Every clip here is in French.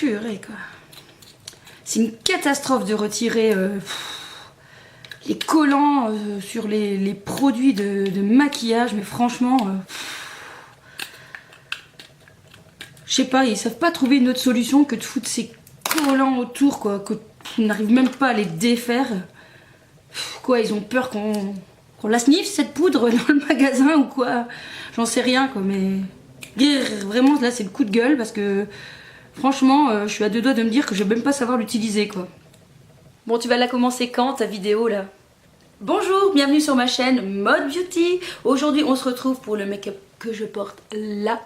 Purée quoi. C'est une catastrophe de retirer les collants sur les produits de maquillage, mais franchement, je sais pas, ils savent pas trouver une autre solution que de foutre ces collants autour, quoi, que on n'arrive même pas à les défaire. Quoi, ils ont peur qu'on la sniffe cette poudre dans le magasin ou quoi? J'en sais rien, quoi, mais vraiment là c'est le coup de gueule parce que franchement, je suis à deux doigts de me dire que je vais même pas savoir l'utiliser, quoi. Bon, tu vas la commencer quand ta vidéo là? Bonjour, bienvenue sur ma chaîne Mode Beauty. Aujourd'hui on se retrouve pour le make-up que je porte là,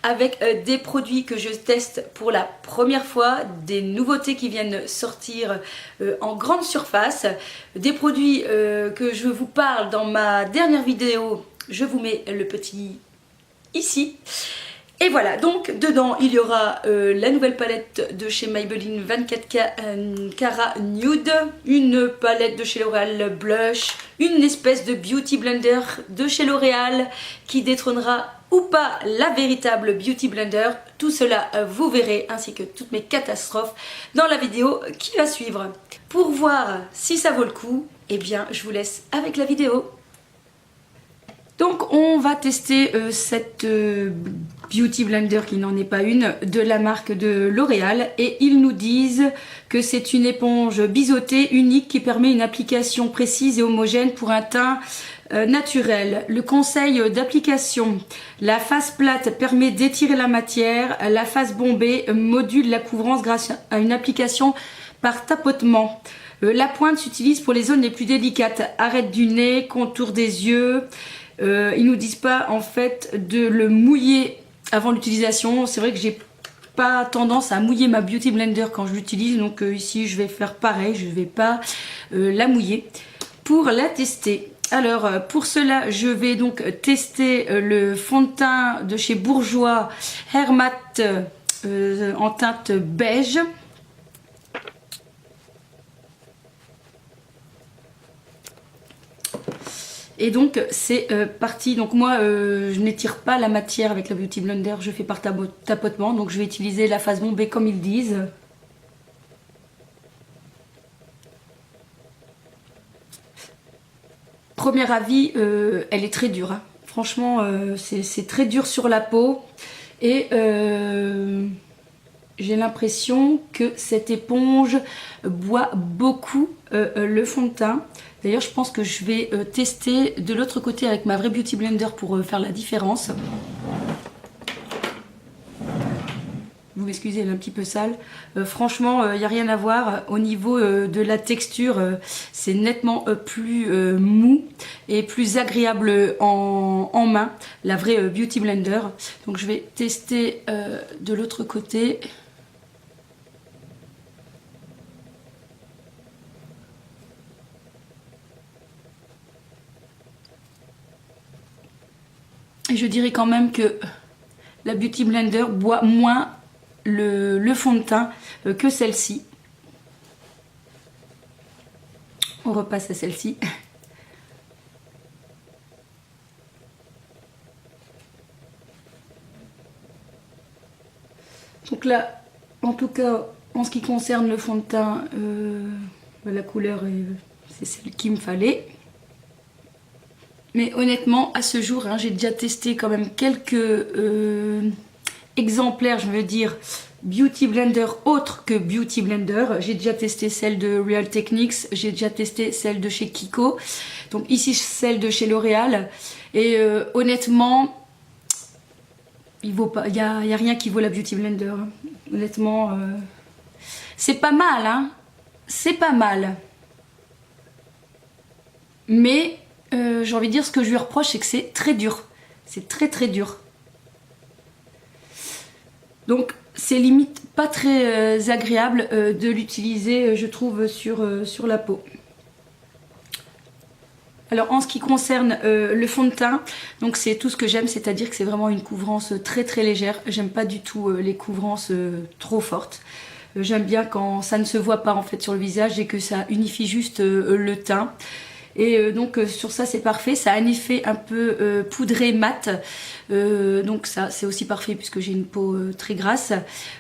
avec des produits que je teste pour la première fois, des nouveautés qui viennent sortir en grande surface, des produits que je vous parle dans ma dernière vidéo. Je vous mets le petit ici. Et voilà, donc dedans il y aura la nouvelle palette de chez Maybelline 24 Carat Nude, une palette de chez L'Oréal Blush, une espèce de Beauty Blender de chez L'Oréal qui détrônera ou pas la véritable Beauty Blender. Tout cela vous verrez, ainsi que toutes mes catastrophes dans la vidéo qui va suivre. Pour voir si ça vaut le coup, eh bien je vous laisse avec la vidéo. Donc on va tester cette Beauty Blender qui n'en est pas une, de la marque de L'Oréal, et ils nous disent que c'est une éponge biseautée unique qui permet une application précise et homogène pour un teint naturel. Le conseil d'application: la face plate permet d'étirer la matière, la face bombée module la couvrance grâce à une application par tapotement. La pointe s'utilise pour les zones les plus délicates, arête du nez, contour des yeux. Ils nous disent pas en fait de le mouiller avant l'utilisation. C'est vrai que j'ai pas tendance à mouiller ma Beauty Blender quand je l'utilise, donc ici je vais faire pareil, je vais pas la mouiller pour la tester. Alors pour cela je vais donc tester le fond de teint de chez Bourjois Hair Matte en teinte beige. Et donc c'est parti. Donc moi je n'étire pas la matière avec la Beauty Blender, je fais par tapotement. Donc je vais utiliser la face bombée comme ils disent. Premier avis, elle est très dure, hein. Franchement c'est très dur sur la peau. Et j'ai l'impression que cette éponge boit beaucoup le fond de teint. D'ailleurs, je pense que je vais tester de l'autre côté avec ma vraie Beauty Blender pour faire la différence. Vous m'excusez, elle est un petit peu sale. Franchement, il n'y a rien à voir. Au niveau de la texture, c'est nettement plus mou et plus agréable en main, la vraie Beauty Blender. Donc je vais tester de l'autre côté. Et je dirais quand même que la Beauty Blender boit moins le fond de teint que celle-ci. On repasse à celle-ci. Donc là, en tout cas, en ce qui concerne le fond de teint, la couleur, c'est celle qu'il me fallait. Mais honnêtement, à ce jour, hein, j'ai déjà testé quand même quelques exemplaires, je veux dire, Beauty Blender autres que Beauty Blender. J'ai déjà testé celle de Real Techniques, j'ai déjà testé celle de chez Kiko. Donc ici, celle de chez L'Oréal. Et honnêtement, il y a rien qui vaut la Beauty Blender. Hein. Honnêtement, c'est pas mal, hein. C'est pas mal. Mais j'ai envie de dire, ce que je lui reproche, c'est que c'est très dur. C'est très dur. Donc c'est limite pas très agréable de l'utiliser, je trouve, sur la peau. Alors en ce qui concerne le fond de teint, donc c'est tout ce que j'aime, c'est-à-dire que c'est vraiment une couvrance très légère. J'aime pas du tout les couvrances trop fortes. J'aime bien quand ça ne se voit pas en fait sur le visage et que ça unifie juste le teint. Et donc sur ça c'est parfait, ça a un effet un peu poudré mat, donc ça c'est aussi parfait puisque j'ai une peau très grasse.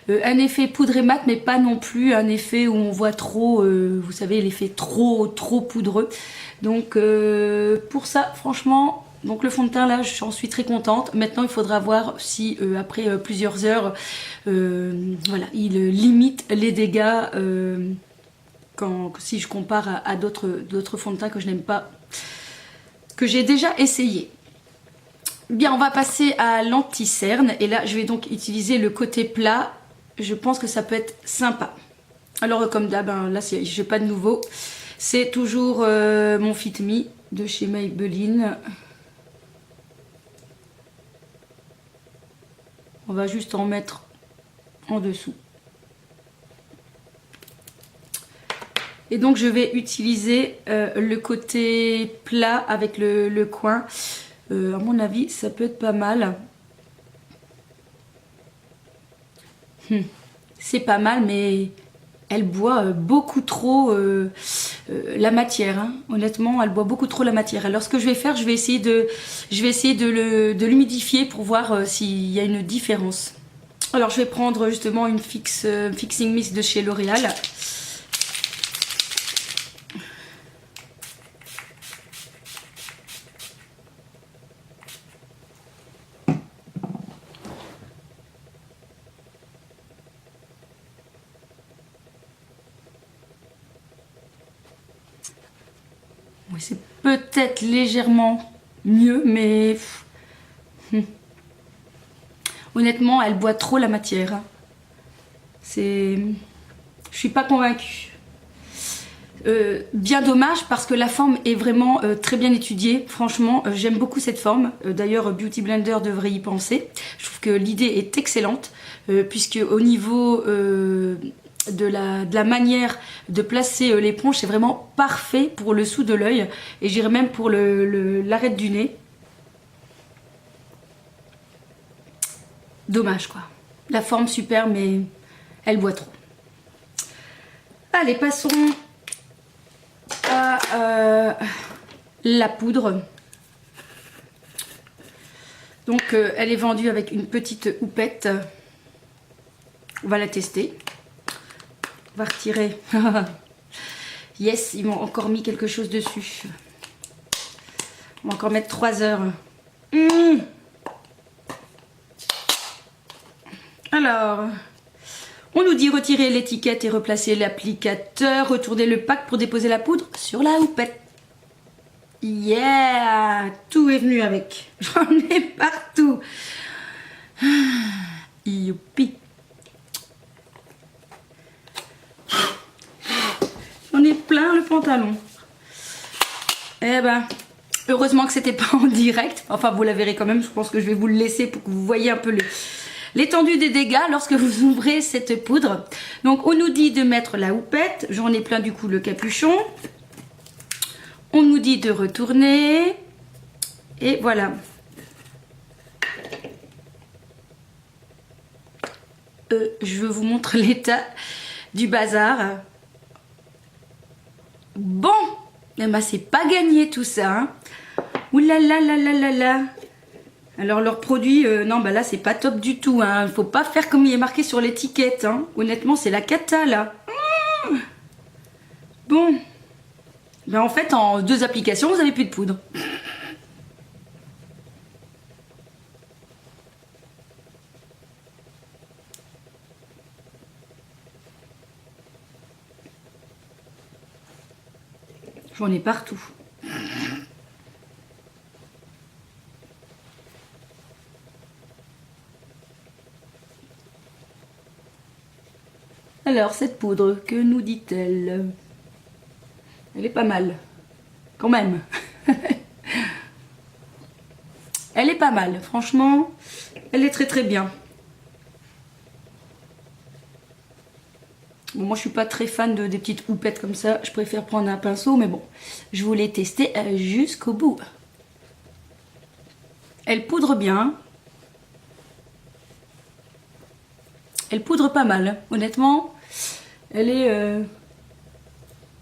Un effet poudré mat mais pas non plus un effet où on voit trop, vous savez l'effet trop poudreux. Donc pour ça franchement, donc le fond de teint là j'en suis très contente. Maintenant il faudra voir si après plusieurs heures voilà, il limite les dégâts si je compare à d'autres fonds de teint que je n'aime pas, que j'ai déjà essayé. Bien, on va passer à l'anti-cerne et là je vais donc utiliser le côté plat. Je pense que ça peut être sympa. Alors comme d'hab, hein, là j'ai pas de nouveau, c'est toujours mon Fit Me de chez Maybelline. On va juste en mettre en dessous. Et donc je vais utiliser le côté plat avec le coin. À mon avis, ça peut être pas mal. C'est pas mal, mais elle boit beaucoup trop la matière. Hein. Honnêtement, elle boit beaucoup trop la matière. Alors ce que je vais faire, je vais essayer de l'humidifier pour voir s'il y a une différence. Alors je vais prendre justement une Fixing Mist de chez L'Oréal. Oui, c'est peut-être légèrement mieux, mais honnêtement, elle boit trop la matière. Hein. Je suis pas convaincue. Bien dommage parce que la forme est vraiment très bien étudiée. Franchement, j'aime beaucoup cette forme. D'ailleurs, Beauty Blender devrait y penser. Je trouve que l'idée est excellente puisque au niveau de la manière de placer l'éponge, c'est vraiment parfait pour le sous de l'œil et j'irais même pour l'arête du nez. Dommage quoi. La forme super mais elle boit trop. Allez, passons à la poudre. Donc elle est vendue avec une petite houppette. On va la tester. On va retirer. Yes, ils m'ont encore mis quelque chose dessus. On va encore mettre 3 heures. Alors, on nous dit retirer l'étiquette et replacer l'applicateur, retourner le pack pour déposer la poudre sur la houppette. Yeah, tout est venu avec. J'en ai partout. Youpi. J'en ai plein le pantalon. Eh ben, heureusement que c'était pas en direct. Enfin, vous la verrez quand même. Je pense que je vais vous le laisser pour que vous voyez un peu l'étendue des dégâts lorsque vous ouvrez cette poudre. Donc, on nous dit de mettre la houppette. J'en ai plein du coup le capuchon. On nous dit de retourner. Et voilà. Je vous montre l'état du bazar. Bon, eh ben, c'est pas gagné tout ça. Hein. Ouh là là là là là là. Alors leurs produits, non, bah là c'est pas top du tout. Hein. Faut pas faire comme il est marqué sur l'étiquette. Hein. Honnêtement, c'est la cata là. Bon. Ben, en fait, en 2 applications, vous avez plus de poudre. J'en ai partout. Alors, cette poudre, que nous dit-elle? Elle est pas mal. Quand même. Elle est pas mal. Franchement, elle est très très bien. Bon, moi, je suis pas très fan des petites houpettes comme ça. Je préfère prendre un pinceau, mais bon. Je voulais tester jusqu'au bout. Elle poudre bien. Elle poudre pas mal. Honnêtement, elle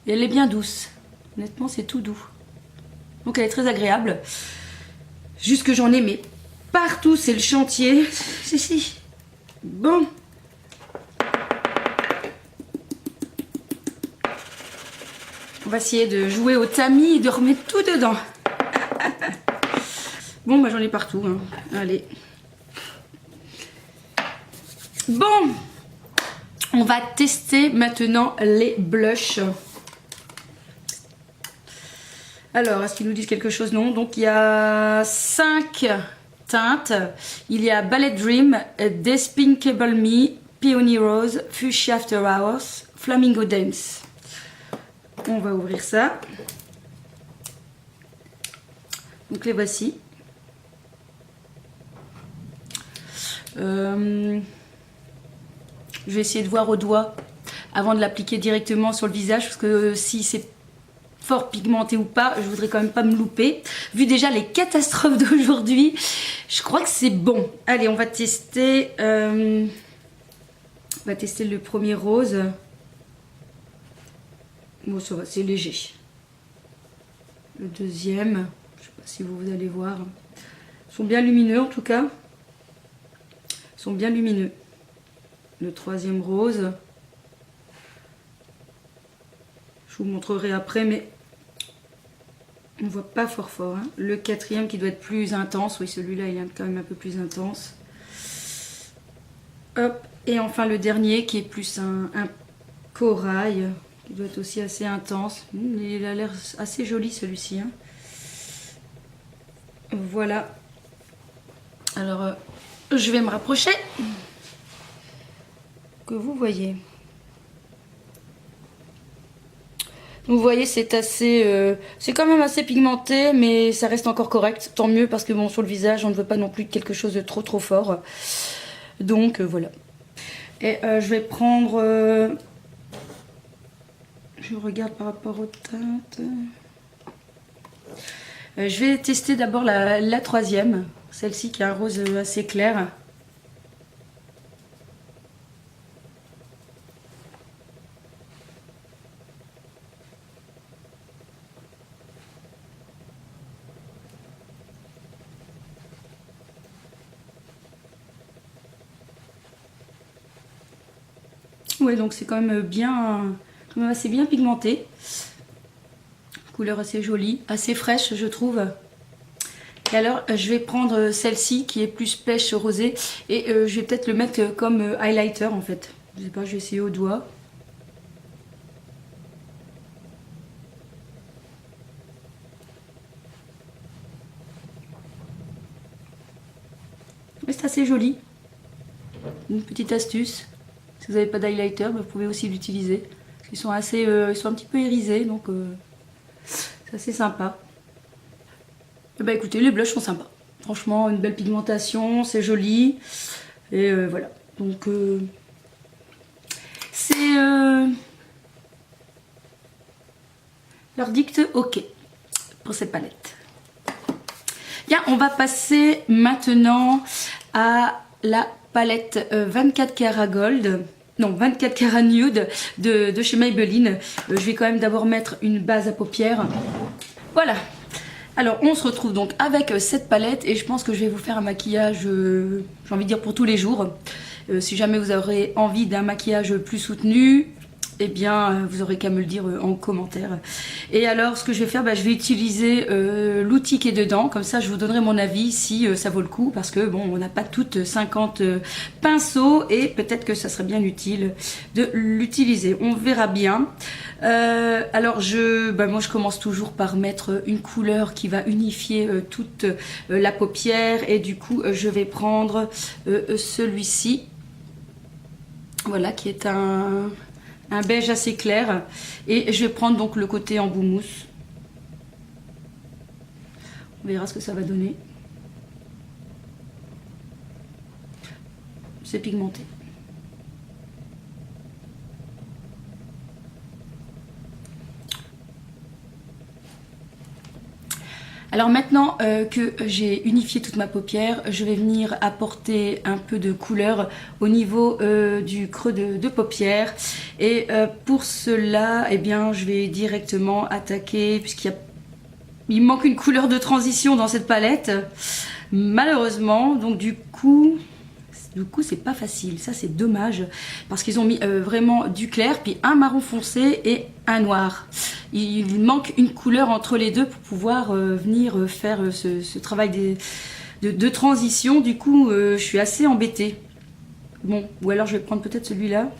est bien douce. Honnêtement, c'est tout doux. Donc elle est très agréable. Juste que j'en ai mais partout, c'est le chantier. Si. Bon. On va essayer de jouer au tamis et de remettre tout dedans. Bon, bah j'en ai partout. Hein. Allez. Bon. On va tester maintenant les blushs. Alors, est-ce qu'ils nous disent quelque chose? Non. Donc, il y a 5 teintes. Il y a Ballet Dream, Despicable Me, Peony Rose, Fuchsia After Hours, Flamingo Dance. On va ouvrir ça. Donc, les voici. Je vais essayer de voir au doigt avant de l'appliquer directement sur le visage parce que si c'est fort pigmenté ou pas, je voudrais quand même pas me louper. Vu déjà les catastrophes d'aujourd'hui, je crois que c'est bon. Allez, on va tester. On va tester le premier rose. Bon, ça va, c'est léger. Le deuxième, je sais pas si vous allez voir. Ils sont bien lumineux en tout cas. Ils sont bien lumineux. Le troisième rose. Je vous montrerai après, mais on ne voit pas fort. Hein. Le quatrième qui doit être plus intense. Oui, celui-là, il est quand même un peu plus intense. Hop. Et enfin le dernier qui est plus un corail. Qui doit être aussi assez intense. Il a l'air assez joli celui-ci. Hein. Voilà. Alors, je vais me rapprocher. Que vous voyez. Vous voyez, c'est assez, c'est quand même assez pigmenté, mais ça reste encore correct. Tant mieux parce que bon, sur le visage, on ne veut pas non plus quelque chose de trop fort. Donc voilà. Et je vais prendre. Je regarde par rapport aux teintes. Je vais tester d'abord la troisième, celle-ci qui a un rose assez clair. Ouais, donc c'est quand même bien, assez bien pigmenté. Couleur assez jolie, assez fraîche je trouve. Et alors je vais prendre celle-ci qui est plus pêche rosée et je vais peut-être le mettre comme highlighter en fait. Je sais pas, je vais essayer au doigt. Mais c'est assez joli. Une petite astuce. Si vous n'avez pas d'highlighter, vous pouvez aussi l'utiliser. Ils sont assez, ils sont un petit peu irisés, donc c'est assez sympa. Et bah écoutez, les blushs sont sympas. Franchement, une belle pigmentation, c'est joli. Et voilà. Donc c'est verdict ok pour cette palette. Bien, on va passer maintenant à la palette 24 karat gold. Non, 24 karat nude de chez Maybelline. Je vais quand même d'abord mettre une base à paupières. Voilà. Alors, on se retrouve donc avec cette palette et je pense que je vais vous faire un maquillage, j'ai envie de dire pour tous les jours. Si jamais vous aurez envie d'un maquillage plus soutenu, eh bien, vous aurez qu'à me le dire en commentaire. Et alors, ce que je vais faire, je vais utiliser l'outil qui est dedans. Comme ça, je vous donnerai mon avis si ça vaut le coup. Parce que, bon, on n'a pas toutes 50 pinceaux. Et peut-être que ça serait bien utile de l'utiliser. On verra bien. Alors, moi, je commence toujours par mettre une couleur qui va unifier toute la paupière. Et du coup, je vais prendre celui-ci. Voilà, qui est un beige assez clair et je vais prendre donc le côté embout mousse. On verra ce que ça va donner. C'est pigmenté. Alors maintenant que j'ai unifié toute ma paupière, je vais venir apporter un peu de couleur au niveau du creux de paupière. Et pour cela, eh bien, je vais directement attaquer, puisqu'il y a il manque une couleur de transition dans cette palette, malheureusement. Donc du coup c'est pas facile, ça c'est dommage, parce qu'ils ont mis vraiment du clair, puis un marron foncé et un noir. Il manque une couleur entre les deux pour pouvoir venir faire ce travail de transition. Du coup je suis assez embêtée. Bon, ou alors je vais prendre peut-être celui-là.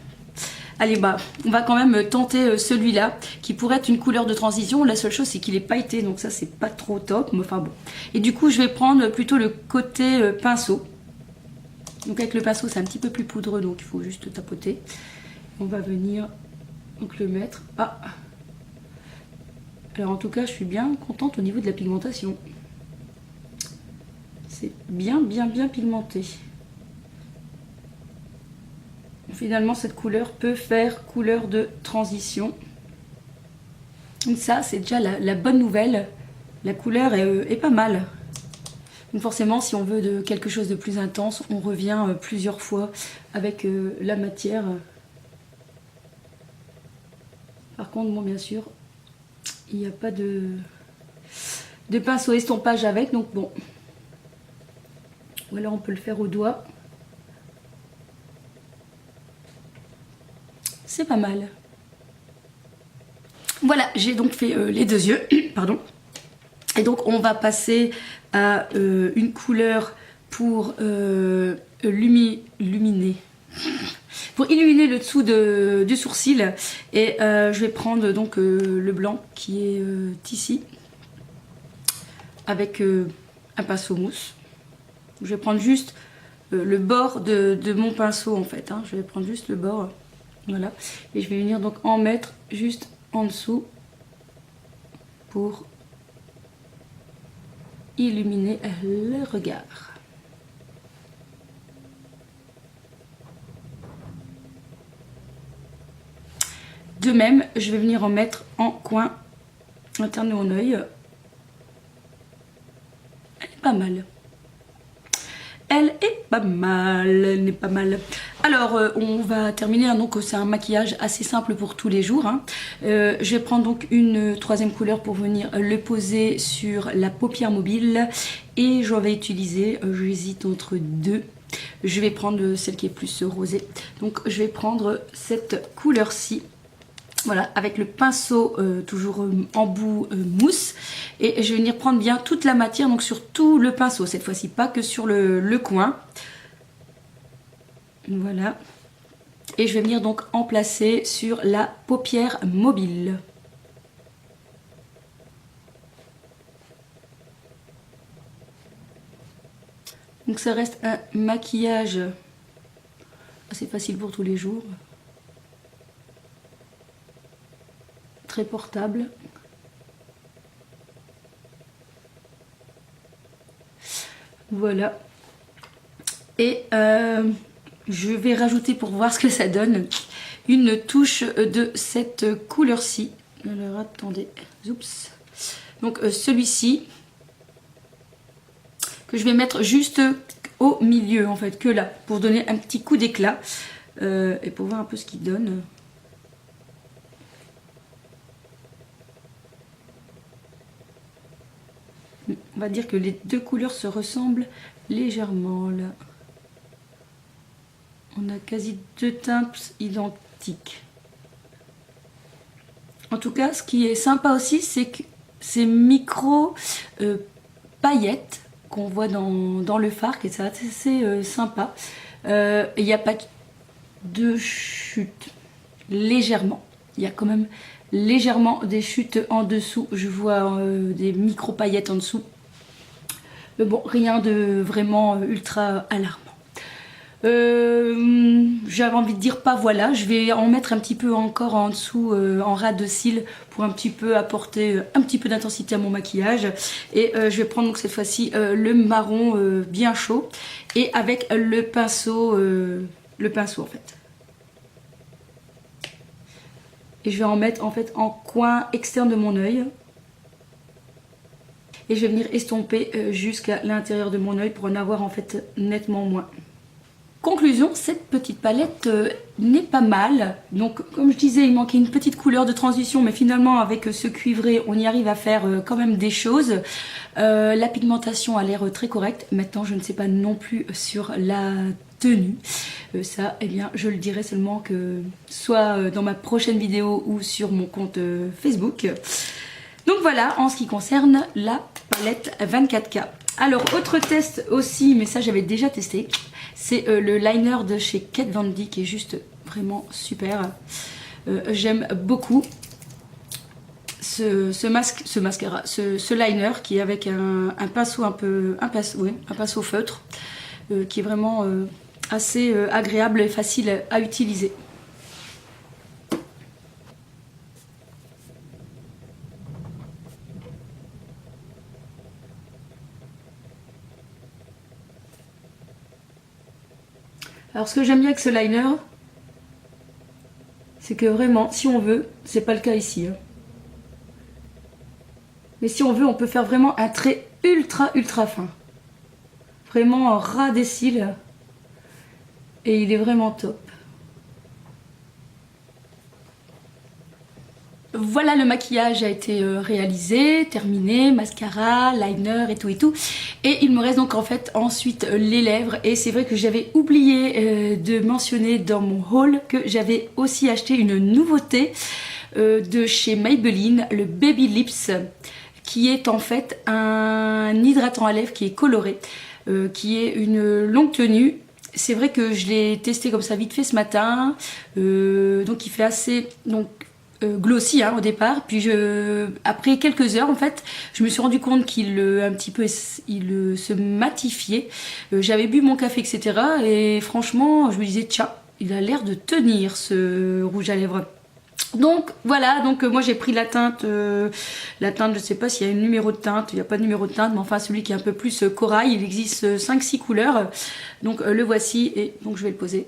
Allez, bah, on va quand même tenter celui-là, qui pourrait être une couleur de transition. La seule chose, c'est qu'il est pailleté, donc ça, c'est pas trop top, mais enfin bon. Et du coup, je vais prendre plutôt le côté pinceau. Donc avec le pinceau, c'est un petit peu plus poudreux, donc il faut juste tapoter. On va venir donc le mettre. Ah. Alors en tout cas, je suis bien contente au niveau de la pigmentation. C'est bien pigmenté. Finalement, cette couleur peut faire couleur de transition. Donc ça, c'est déjà la bonne nouvelle. La couleur est pas mal. Donc forcément, si on veut de quelque chose de plus intense, on revient plusieurs fois avec la matière. Par contre, bon, bien sûr, il n'y a pas de pinceau estompage avec, donc bon. Ou alors on peut le faire au doigt. C'est pas mal. Voilà, j'ai donc fait les deux yeux, pardon. Et donc on va passer à une couleur pour illuminer. Pour illuminer le dessous du sourcil. Et je vais prendre donc le blanc qui est ici. Avec un pinceau mousse. Je vais prendre juste le bord de mon pinceau en fait. Hein. Je vais prendre juste le bord. Voilà. Et je vais venir donc en mettre juste en dessous pour illuminer le regard. De même, je vais venir en mettre en coin interne de mon œil. Elle est pas mal. Elle est pas mal, elle n'est pas mal. Alors, on va terminer, hein, donc c'est un maquillage assez simple pour tous les jours. Hein. Je vais prendre donc une troisième couleur pour venir le poser sur la paupière mobile. Et je vais utiliser, j'hésite entre deux. Je vais prendre celle qui est plus rosée. Donc, je vais prendre cette couleur-ci. Voilà, avec le pinceau toujours en bout mousse. Et je vais venir prendre bien toute la matière, donc sur tout le pinceau. Cette fois-ci, pas que sur le coin. Voilà. Et je vais venir donc en placer sur la paupière mobile. Donc ça reste un maquillage assez facile pour tous les jours. Très portable. Voilà. Et je vais rajouter pour voir ce que ça donne une touche de cette couleur-ci. Alors attendez, oups. Donc celui-ci que je vais mettre juste au milieu en fait, que là, pour donner un petit coup d'éclat et pour voir un peu ce qu'il donne. On va dire que les deux couleurs se ressemblent légèrement là. On a quasi deux teintes identiques. En tout cas, ce qui est sympa aussi, c'est que ces micro paillettes qu'on voit dans le fard, et c'est assez sympa. Il n'y a pas de chute, légèrement. Il y a quand même légèrement des chutes en dessous. Je vois des micro paillettes en dessous. Mais bon, rien de vraiment ultra alarmant. J'avais envie de dire pas voilà, je vais en mettre un petit peu encore en dessous en ras de cils pour un petit peu apporter un petit peu d'intensité à mon maquillage. Et je vais prendre donc cette fois-ci le marron bien chaud et avec le pinceau en fait. Et je vais en mettre en fait en coin externe de mon œil. Et je vais venir estomper jusqu'à l'intérieur de mon œil pour en avoir en fait nettement moins. conclusion, cette petite palette n'est pas mal. Donc comme je disais, il manquait une petite couleur de transition, mais finalement avec ce cuivré, on y arrive à faire quand même des choses. La pigmentation a l'air très correcte. Maintenant, je ne sais pas non plus sur la tenue. Ça, eh bien, je le dirai seulement que soit dans ma prochaine vidéo ou sur mon compte Facebook. Donc voilà, en ce qui concerne la palette 24K. Alors, autre test aussi, mais ça j'avais déjà testé, c'est le liner de chez Kat Von D qui est juste vraiment super. J'aime beaucoup ce liner qui est avec un pinceau un pinceau feutre qui est vraiment assez agréable et facile à utiliser. Alors ce que j'aime bien avec ce liner, c'est que vraiment, si on veut, c'est pas le cas ici, hein. Mais si on veut, on peut faire vraiment un trait ultra fin. Vraiment ras des cils. Et il est vraiment top. Voilà, le maquillage a été réalisé, terminé, mascara, liner et tout. Et il me reste donc en fait ensuite les lèvres. Et c'est vrai que j'avais oublié de mentionner dans mon haul que j'avais aussi acheté une nouveauté de chez Maybelline, le Baby Lips, qui est en fait un hydratant à lèvres qui est coloré, qui est une longue tenue. C'est vrai que je l'ai testé comme ça vite fait ce matin, donc il fait assez glossy hein, au départ, puis après quelques heures en fait je me suis rendu compte qu'il se matifiait. J'avais bu mon café etc et franchement je me disais tiens, il a l'air de tenir ce rouge à lèvres. Donc voilà, donc moi j'ai pris la teinte je sais pas s'il y a un numéro de teinte, il n'y a pas de numéro de teinte, mais enfin celui qui est un peu plus corail, il existe 5-6 couleurs, donc le voici et donc je vais le poser.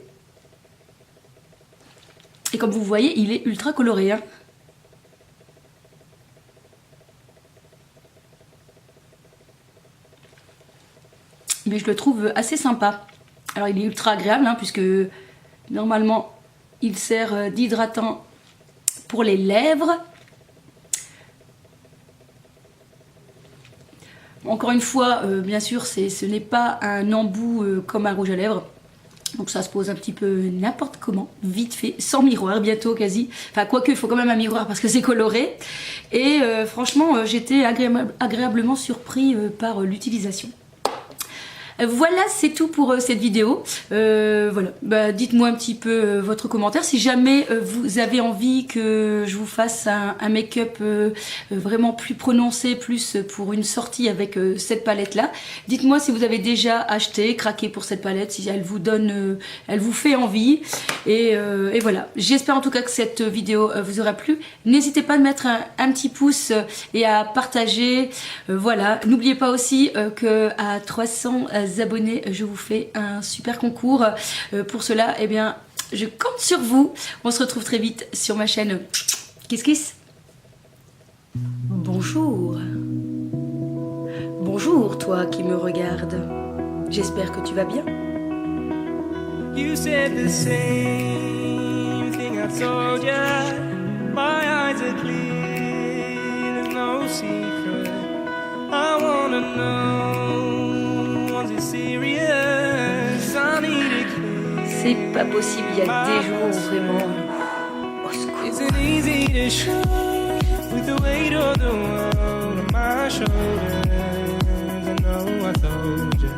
Et comme vous voyez, il est ultra coloré, hein. Mais je le trouve assez sympa. Alors il est ultra agréable, hein, puisque normalement il sert d'hydratant pour les lèvres. Encore une fois, bien sûr, ce n'est pas un embout comme un rouge à lèvres. Donc ça se pose un petit peu n'importe comment, vite fait, sans miroir, bientôt quasi. Enfin quoique, il faut quand même un miroir parce que c'est coloré. Et franchement, j'étais agréablement surpris par l'utilisation. Voilà, c'est tout pour cette vidéo. Voilà, bah, dites-moi un petit peu votre commentaire. Si jamais vous avez envie que je vous fasse un make-up vraiment plus prononcé, plus pour une sortie avec cette palette-là, dites-moi si vous avez déjà acheté, craqué pour cette palette, si elle vous donne, elle vous fait envie. Et voilà, j'espère en tout cas que cette vidéo vous aura plu. N'hésitez pas à mettre un petit pouce et à partager. Voilà, n'oubliez pas aussi que à 300 abonnés, je vous fais un super concours. Pour cela, eh bien, je compte sur vous. On se retrouve très vite sur ma chaîne. Kiss kiss. Bonjour. Bonjour toi qui me regardes. J'espère que tu vas bien. You said the same thing I told ya. My eyes are clear, there's no secret. I wanna know, was it serious? I need it clear. C'est pas possible, il y a des jours où vraiment au secours. Is it easy to show with the weight of the world on my shoulders? I know I told you.